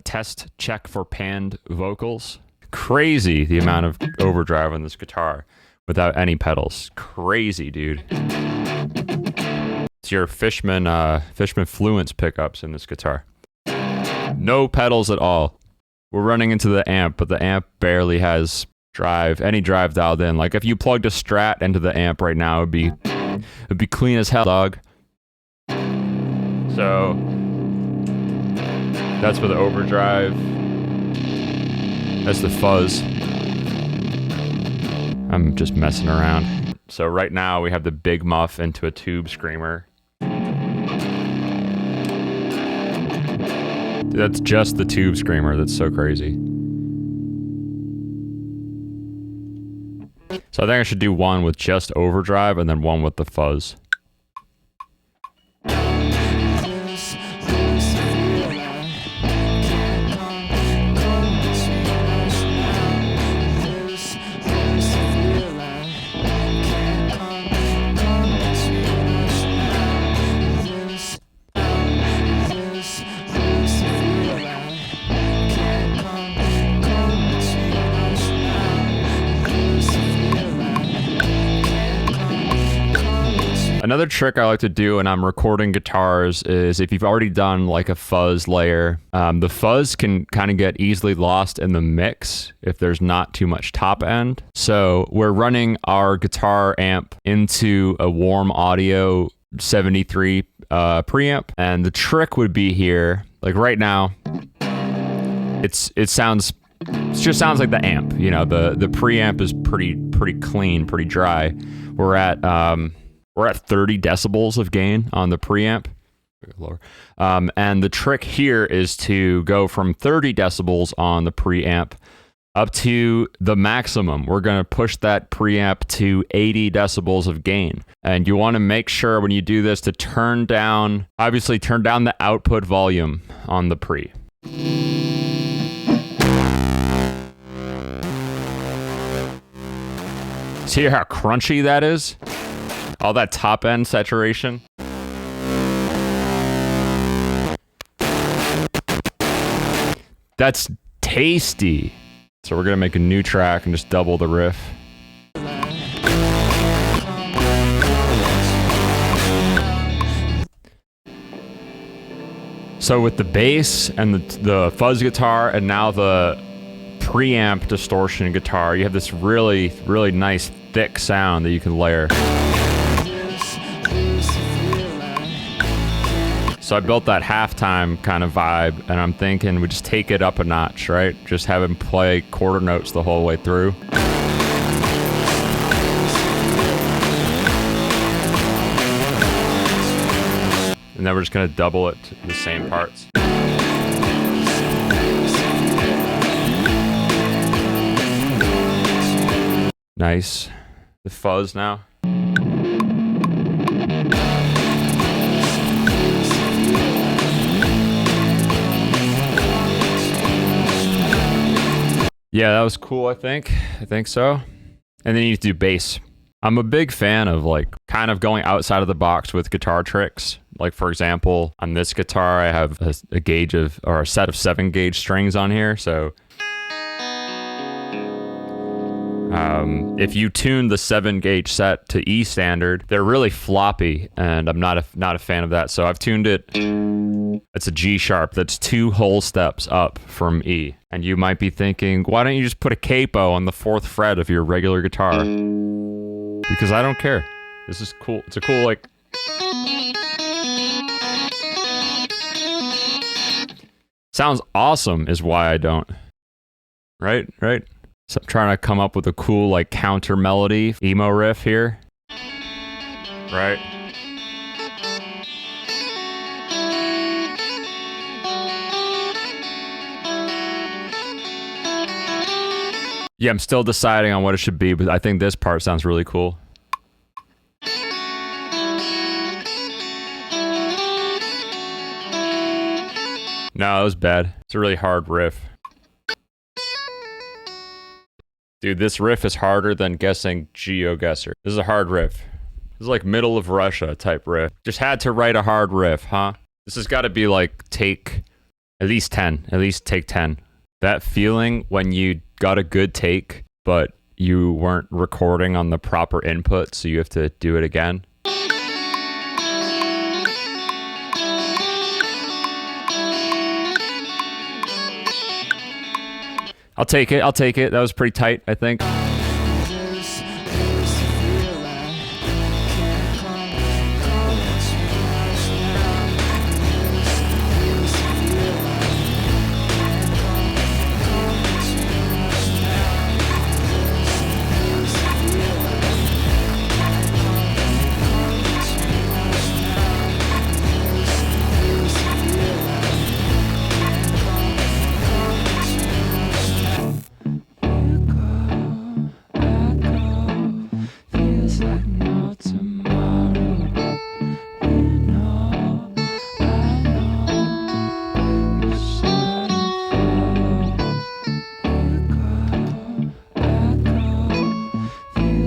test check for panned vocals. Crazy the amount of overdrive on this guitar without any pedals. Crazy, dude. It's your Fishman Fluence pickups in this guitar. No pedals at all. We're running into the amp, but the amp barely has any drive dialed in. Like if you plugged a Strat into the amp right now, it'd be clean as hell, dog. So that's for the overdrive. That's the fuzz. I'm just messing around. So right now we have the big muff into a tube screamer. Dude, that's just the tube screamer. That's so crazy. So I think I should do one with just overdrive and then one with the fuzz. Another trick I like to do when I'm recording guitars is if you've already done like a fuzz layer, the fuzz can kind of get easily lost in the mix if there's not too much top end. So we're running our guitar amp into a Warm Audio 73 preamp, and the trick would be here, like right now, it just sounds like the amp. You know, the preamp is pretty clean, pretty dry. We're at 30 decibels of gain on the preamp. Lower. And the trick here is to go from 30 decibels on the preamp up to the maximum. We're going to push that preamp to 80 decibels of gain. And you want to make sure when you do this to turn down the output volume on the pre. See how crunchy that is? All that top end saturation. That's tasty. So we're gonna make a new track and just double the riff. So with the bass and the fuzz guitar and now the preamp distortion guitar, you have this really, really nice thick sound that you can layer. So I built that halftime kind of vibe, and I'm thinking we just take it up a notch, right? Just have him play quarter notes the whole way through. And then we're just gonna double it to the same parts. Nice. The fuzz now. Yeah, that was cool, I think so. And then you do bass. I'm a big fan of like kind of going outside of the box with guitar tricks. Like for example, on this guitar, I have a set of 7 gauge strings on here. So if you tune the 7 gauge set to E standard, they're really floppy, and I'm not a fan of that. So I've tuned it. It's a G sharp that's 2 whole steps up from E. And you might be thinking, why don't you just put a capo on the 4th fret of your regular guitar? Because I don't care. This is cool. It's a cool, like... Sounds awesome is why I don't. Right? So I'm trying to come up with a cool, like, counter melody, emo riff here. Right? Yeah, I'm still deciding on what it should be, but I think this part sounds really cool. No, it was bad. It's a really hard riff. Dude, this riff is harder than guessing GeoGuessr. This is a hard riff. This is like middle of Russia type riff. Just had to write a hard riff, huh? This has got to be like take At least 10. At least take 10. That feeling when you got a good take, but you weren't recording on the proper input, so you have to do it again. I'll take it. That was pretty tight, I think.